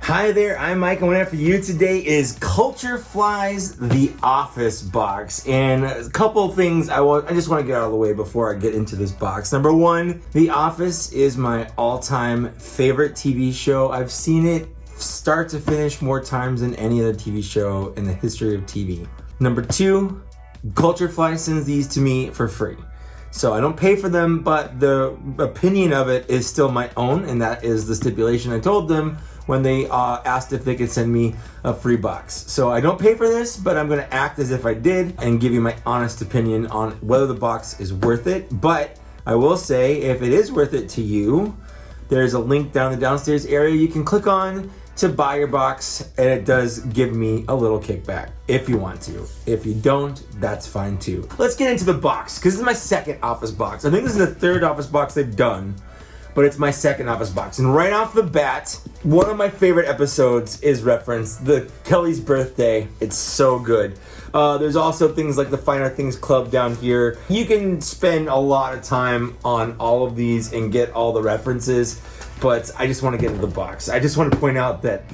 Hi there, I'm Mike, and what I have for you today is Culture Fly's The Office box. And a couple things I just want to get out of the way before I get into this box. Number one, The Office is my all-time favorite TV show. I've seen it start to finish more times than any other TV show in the history of TV. Number two, Culture Fly sends these to me for free. So I don't pay for them, but the opinion of it is still my own, and that is the stipulation I told them when they asked if they could send me a free box. So I don't pay for this, but I'm gonna act as if I did and give you my honest opinion on whether the box is worth it. But I will say, if it is worth it to you, there's a link down the downstairs area you can click on to buy your box, and it does give me a little kickback if you want to. If you don't, that's fine too. Let's get into the box, because this is my second Office box. I think this is the third Office box they've done, but it's my second Office box. And right off the bat, one of my favorite episodes is referenced, the Kelly's birthday. It's so good. There's also things like the Finer Things Club down here. You can spend a lot of time on all of these and get all the references, but I just want to get into the box. I just want to point out that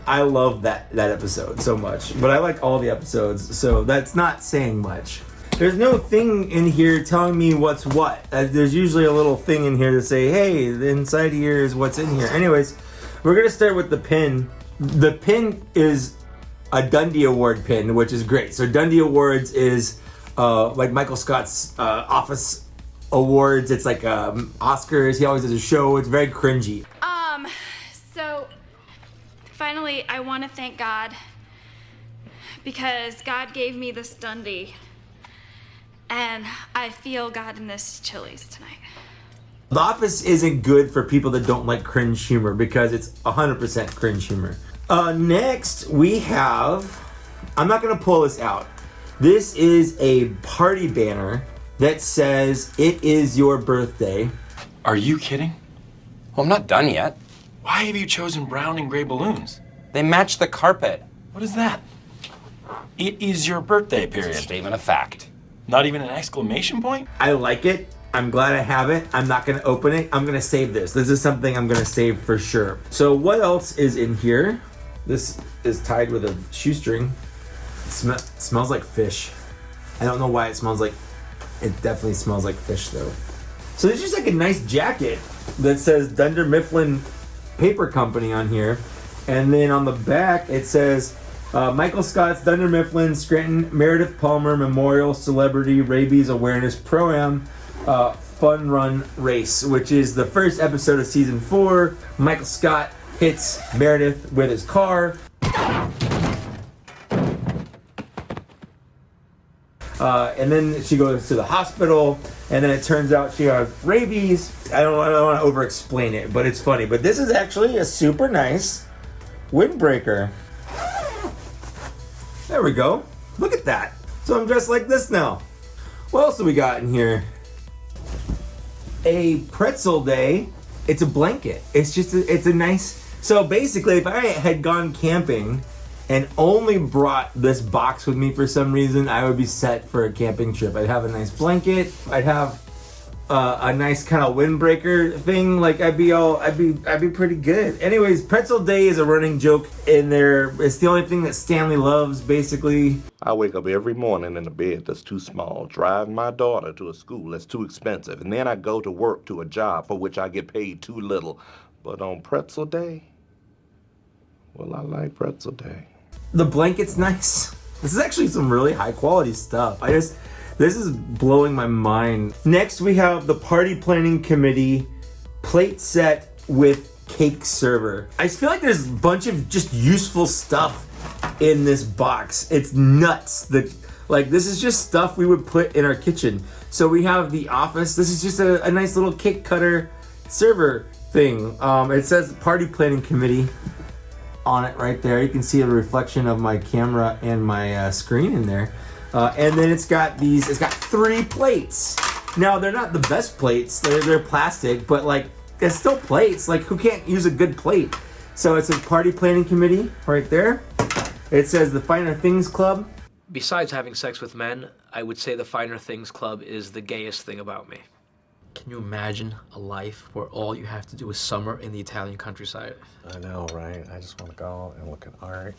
I love that episode so much, but I like all the episodes, so that's not saying much. There's no thing in here telling me what's what. There's usually a little thing in here to say, hey, the inside here is what's in here. Anyways, we're gonna start with the pin. The pin is a Dundee Award pin, which is great. So Dundee Awards is like Michael Scott's Office Awards. It's like Oscars. He always does a show. It's very cringy. So finally, I want to thank God, because God gave me this Dundee. And I feel God in this Chili's tonight. The Office isn't good for people that don't like cringe humor, because it's 100% cringe humor. Next, we have, I'm not gonna pull this out. This is a party banner that says, "It is your birthday." Are you kidding? Well, I'm not done yet. Why have you chosen brown and gray balloons? They match the carpet. What is that? It is your birthday, period. Statement of fact. Not even an exclamation point? I like it. I'm glad I have it. I'm not gonna open it. I'm gonna save this. This is something I'm gonna save for sure. So what else is in here? This is tied with a shoestring. It smells like fish. I don't know why it smells like, it definitely smells like fish though. So there's just like a nice jacket that says Dunder Mifflin Paper Company on here. And then on the back it says, Michael Scott's Dunder Mifflin Scranton Meredith Palmer Memorial Celebrity Rabies Awareness Pro-Am Fun Run Race, which is the first episode of season 4. Michael Scott hits Meredith with his car. And then she goes to the hospital, and then it turns out she has rabies. I don't want to over-explain it, but it's funny. But this is actually a super nice windbreaker. There we go. Look at that. So I'm dressed like this now. What else do we got in here? A pretzel day. It's a blanket. It's just it's a nice. So basically, if I had gone camping and only brought this box with me for some reason, I would be set for a camping trip. I'd have a nice blanket. I'd have a nice kind of windbreaker thing. Like I'd be pretty good. Anyways, pretzel day is a running joke in there. It's the only thing that Stanley loves, basically. I wake up every morning in a bed that's too small, drive my daughter to a school that's too expensive, and then I go to work to a job for which I get paid too little. But on pretzel day, well, I like pretzel day. The blanket's nice. This is actually some really high quality stuff. This is blowing my mind. Next, we have the Party Planning Committee plate set with cake server. I feel like there's a bunch of just useful stuff in this box. It's nuts. This is just stuff we would put in our kitchen. So we have the Office. This is just a nice little cake cutter server thing. It says Party Planning Committee on it right there. You can see a reflection of my camera and my screen in there. And then it's got 3 plates. Now they're not the best plates. They're plastic, but like it's still plates. Like who can't use a good plate? So it's a Party Planning Committee right there. It says the Finer Things Club. Besides having sex with men, I would say the Finer Things Club is the gayest thing about me. Can you imagine a life where all you have to do is summer in the Italian countryside? I know, right? I just want to go and look at art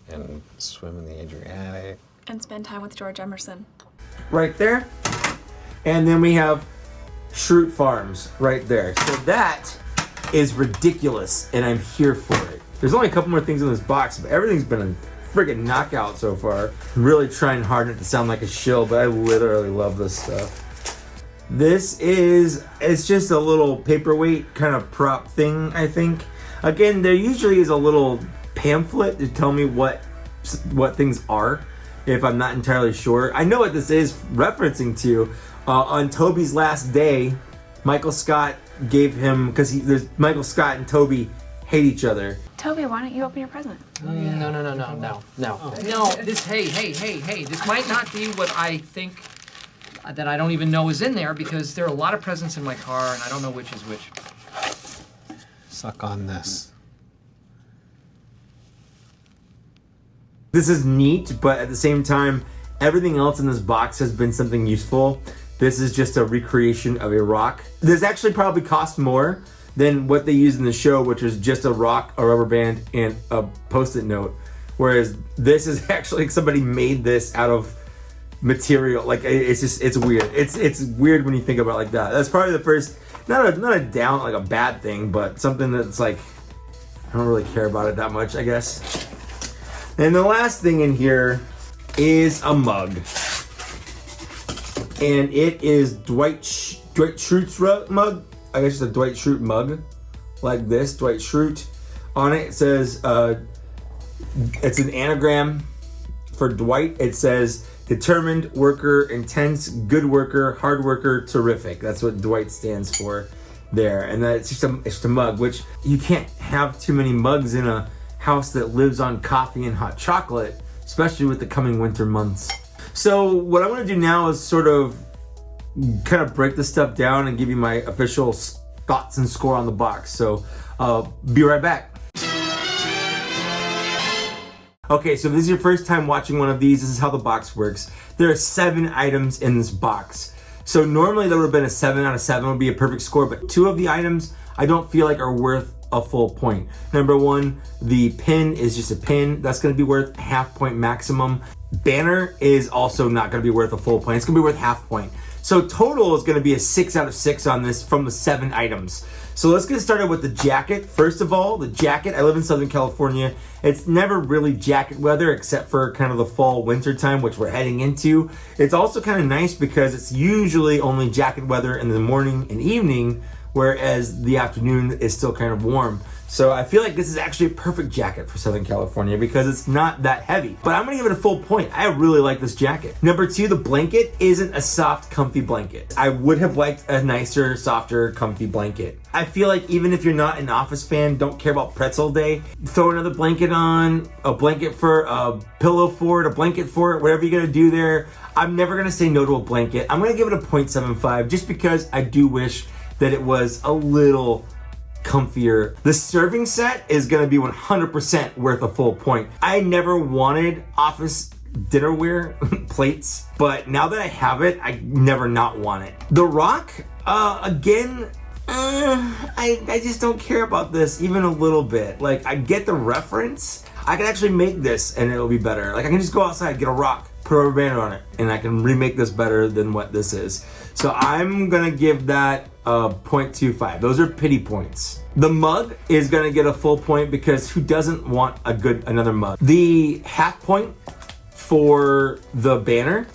and swim in the Adriatic. And spend time with George Emerson. Right there. And then we have Schrute Farms right there. So that is ridiculous, and I'm here for it. There's only a couple more things in this box, but everything's been a friggin' knockout so far. I'm really trying hard not to sound like a shill, but I literally love this stuff. It's just a little paperweight kind of prop thing, I think. Again, there usually is a little pamphlet to tell me what things are, if I'm not entirely sure. I know what this is referencing to. On Toby's last day, Michael Scott gave him, because Michael Scott and Toby hate each other. Toby, why don't you open your present? No. Hey, this might not be what I think that I don't even know is in there, because there are a lot of presents in my car and I don't know which is which. Suck on this. This is neat, but at the same time, everything else in this box has been something useful. This is just a recreation of a rock. This actually probably cost more than what they used in the show, which was just a rock, a rubber band, and a Post-it note. Whereas this is actually, somebody made this out of material. Like, it's weird. It's weird when you think about it like that. That's probably the first, not a down, like a bad thing, but something that's like, I don't really care about it that much, I guess. And the last thing in here is a mug. And it is Dwight Schrute's mug. I guess it's a Dwight Schrute mug. Like this, Dwight Schrute. On it says, it's an anagram for Dwight. It says, determined worker, intense, good worker, hard worker, terrific. That's what Dwight stands for there. And that's just a mug, which you can't have too many mugs in a house that lives on coffee and hot chocolate, especially with the coming winter months. So what I'm gonna do now is sort of kind of break this stuff down and give you my official thoughts and score on the box. So be right back. Okay, so if this is your first time watching one of these, this is how the box works. There are 7 items in this box. So normally there would have been a 7 out of 7 would be a perfect score, but 2 of the items I don't feel like are worth a full point. Number 1, the pin is just a pin. That's gonna be worth half point maximum. Banner is also not gonna be worth a full point. It's gonna be worth half point. So total is gonna be a 6 out of 6 on this from the 7 items. So let's get started with the jacket. First of all, the jacket, I live in Southern California. It's never really jacket weather except for kind of the fall winter time, which we're heading into. It's also kind of nice because it's usually only jacket weather in the morning and evening, whereas the afternoon is still kind of warm. So I feel like this is actually a perfect jacket for Southern California because it's not that heavy. But I'm gonna give it a full point. I really like this jacket. Number 2, the blanket isn't a soft, comfy blanket. I would have liked a nicer, softer, comfy blanket. I feel like even if you're not an Office fan, don't care about pretzel day, throw another blanket on, a blanket for a pillow for it, a blanket for it, whatever you're gonna do there. I'm never gonna say no to a blanket. I'm gonna give it a 0.75 just because I do wish that it was a little comfier. The serving set is gonna be 100% worth a full point. I never wanted office dinnerware plates, but now that I have it, I never not want it. The rock, again, I just don't care about this even a little bit. Like, I get the reference. I can actually make this and it'll be better. Like, I can just go outside, get a rock, put a rubber band on it, and I can remake this better than what this is. So I'm gonna give that 0.25. Those are pity points. The mug is gonna get a full point because who doesn't want another mug? The half point for the banner,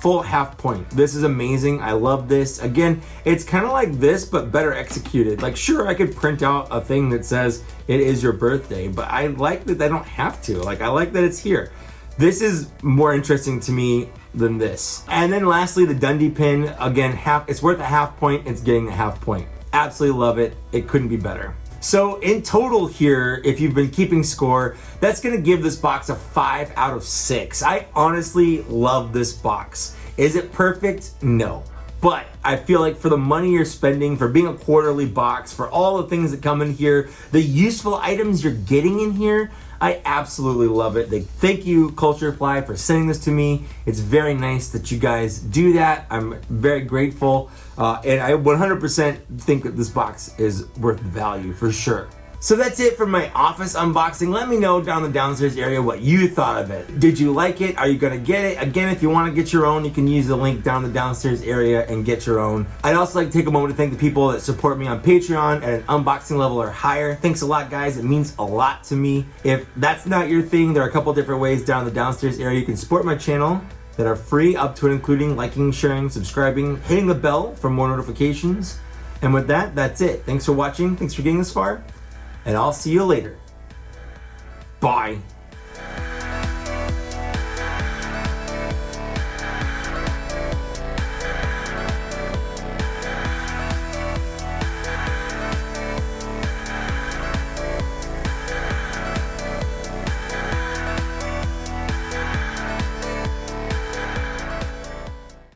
full half point. This is amazing. I love this. Again, it's kind of like this, but better executed. Like, sure, I could print out a thing that says it is your birthday, but I like that I don't have to. Like, I like that it's here. This is more interesting to me than this. And then lastly, the Dundee pin. Again, it's worth a half point. It's getting a half point. Absolutely love it. It couldn't be better. So in total here, if you've been keeping score, that's gonna give this box a 5 out of 6. I honestly love this box. Is it perfect? No. But I feel like for the money you're spending, for being a quarterly box, for all the things that come in here, the useful items you're getting in here, I absolutely love it. Thank you, Culturefly, for sending this to me. It's very nice that you guys do that. I'm very grateful. And I 100% think that this box is worth value for sure. So that's it for my office unboxing. Let me know down the downstairs area what you thought of it. Did you like it? Are you gonna get it? Again, if you wanna get your own, you can use the link down the downstairs area and get your own. I'd also like to take a moment to thank the people that support me on Patreon at an unboxing level or higher. Thanks a lot, guys. It means a lot to me. If that's not your thing, there are a couple different ways down the downstairs area you can support my channel that are free, up to and including liking, sharing, subscribing, hitting the bell for more notifications. And with that, that's it. Thanks for watching. Thanks for getting this far. And I'll see you later. Bye.